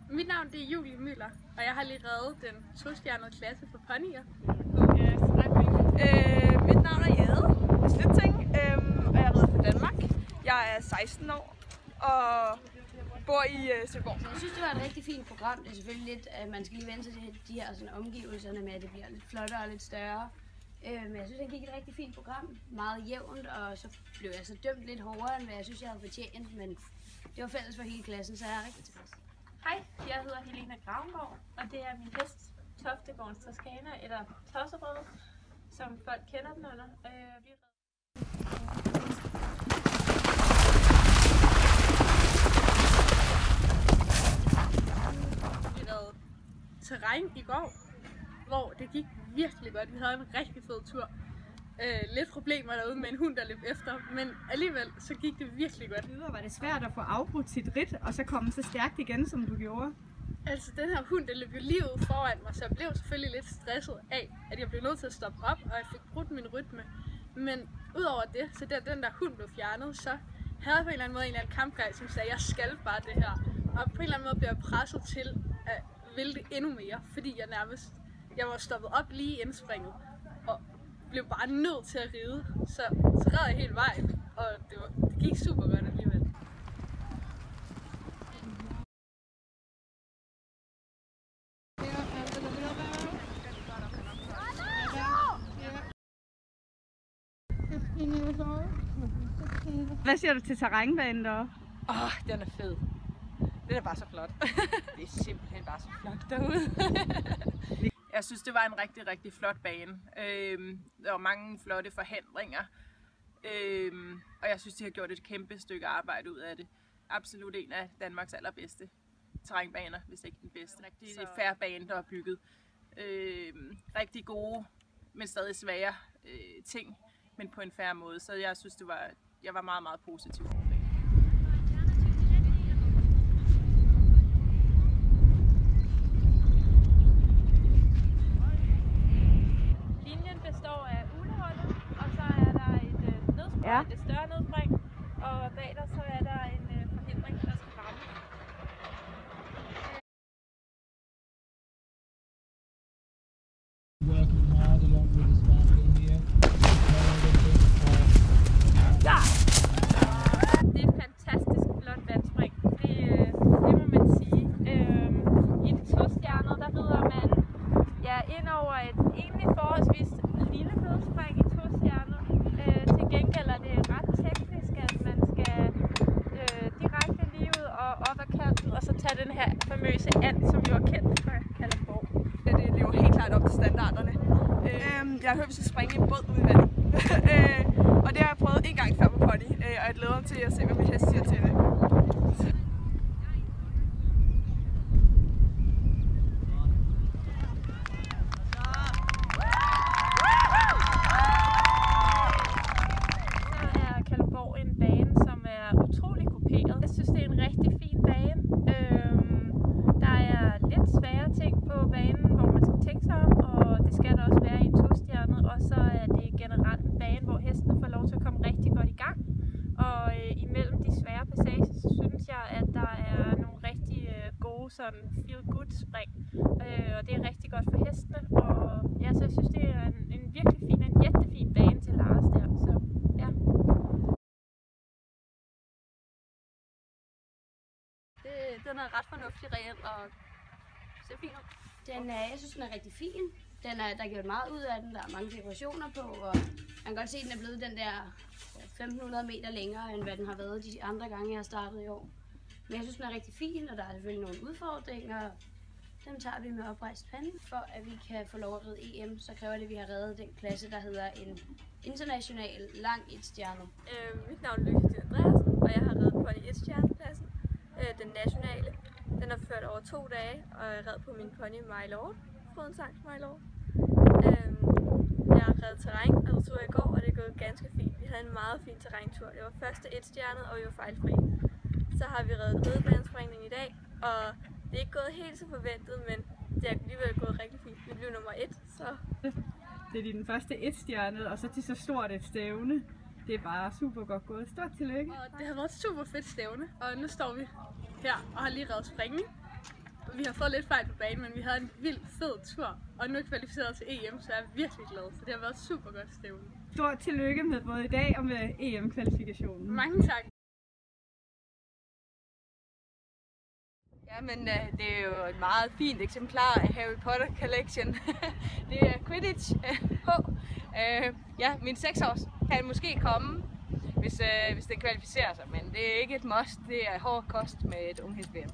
Mit navn det er Julie Møller, og jeg har lige reddet den 2-stjernede klasse for ponyer. Mit navn er Jade Slitting, og jeg er reddet for Danmark. Jeg er 16 år og bor i Søborg. Jeg synes, det var et rigtig fint program. Det er selvfølgelig lidt, at man skal lige vende sig til de her sådan, omgivelserne med, at det bliver lidt flottere og lidt større. Men jeg synes, det gik et rigtig fint program. Meget jævnt, og så blev jeg så dømt lidt hårdere, end hvad jeg synes, jeg havde fortjent. Men det var fælles for hele klassen, så jeg er rigtig tilfreds. Hej, jeg hedder Helena Gravengård, og det er min hest Toftegårdens Toskana, eller Tosserød, som folk kender den under. Vi red terræn i går, hvor det gik virkelig godt. Vi havde en rigtig fed tur. Lidt problemer derude med en hund, der løb efter, men alligevel så gik det virkelig godt. Var det svært at få afbrudt sit ridt, og så komme så stærkt igen, som du gjorde? Altså, den her hund, der løb jo lige ud foran mig, så jeg blev selvfølgelig lidt stresset af, at jeg blev nødt til at stoppe op, og jeg fik brudt min rytme. Men udover det, så da den der hund blev fjernet, så havde jeg på en eller anden måde en eller anden kampgejst, som sagde, at jeg skal bare det her. Og på en eller anden måde blev jeg presset til at ville det endnu mere, fordi jeg var stoppet op lige inden springet, og blev bare nødt til at ride. Så red jeg hele vejen, og det gik super godt alligevel. Hvad siger du til terrænbanen deroppe? Den er fed. Den er bare så flot. Det er simpelthen bare så flot derude. Jeg synes, det var en rigtig, rigtig flot bane. Der var mange flotte forhindringer. Og jeg synes, de har gjort et kæmpe stykke arbejde ud af det. Absolut en af Danmarks allerbedste terrænbaner, hvis ikke den bedste. Rigtig fair bane, der er bygget. Rigtig gode, men stadig svære ting, men på en fair måde. Så jeg synes, jeg var meget, meget positiv. Linjen består af uleholdet, og så er der et nødspring, et større nødspring, og bag der så er der en forhindring, der skal ramme. Working hard along with his family here. Det er et fantastisk flot vandspring, det må man sige. I det 2-stjernede, der rider man ind over et egentlig forholdsvis lille nødspring i 2-stjernet. Til gengæld er det ret teknisk, at man skal direkte lige ud og op ad kanten, og så tage den her famøse and, som jo er kendt fra Kalundborg. Ja, det lever helt klart op til standarderne. Jeg har hørt, at vi skal springe i en båd ud i vandet. Og det har jeg prøvet en gang før på pony, og jeg glæder mig til at se, hvad min hest siger til det. Jeg synes, det er en rigtig fin bane. Der er lidt svære ting på banen, hvor man skal tænke sig om, og det skal der også være i en 2-stjernet. Og så er det generelt en bane, hvor hestene får lov til at komme rigtig godt i gang. Og imellem de svære passager, så synes jeg, at der er nogle rigtig gode sådan feel-good spring. Og det er rigtig godt for hestene. Og ja, så jeg synes, det er en virkelig fin, en jättefin bane til Lars der. Så ja. Den er ret fornuftig reelt og ser fin ud. Jeg synes, den er rigtig fin. Der er gjort meget ud af den. Der er mange dekorationer på, og man kan godt se, at den er blevet den der 1500 meter længere, end hvad den har været de andre gange, jeg har startet i år. Men jeg synes, den er rigtig fin, og der er selvfølgelig nogle udfordringer. Dem tager vi med oprejst pande. For at vi kan få lov at ride EM, så kræver det, at vi har reddet den klasse, der hedder en international lang 1-stjerne. Mit navn er Lykke Andreasen, og jeg har reddet pony 1-stjerneklassen. Den nationale. Den er ført over 2 dage, og jeg red på min pony My Lord, Frødensang My Lord. Jeg har reddet terræn, og så tog jeg i går, og det er gået ganske fint. Vi havde en meget fin terræntur. Det var første 1-stjernet, og vi var fejlfri. Så har vi reddet ridebanespringning i dag, og det er ikke gået helt så forventet, men det er alligevel gået rigtig fint. Vi blev nummer 1, så... Det er din første 1-stjerne, og så til så stort et stævne. Det er bare super godt gået. Stort tillykke. Og det har været et super fedt stævne, og nu står vi her og har lige reddet springning. Vi har fået lidt fejl på banen, men vi havde en vild fed tur, og nu er kvalificeret til EM, så jeg er virkelig glad. Så det har været et super godt stævne. Stort tillykke med både i dag og med EM-kvalifikationen. Mange tak. Ja, men det er jo et meget fint eksemplar af Harry Potter Collection. Det er Quidditch H. Ja, min 6-års kan måske komme, hvis den kvalificerer sig, men det er ikke et must. Det er hård kost med et ungheds-VM.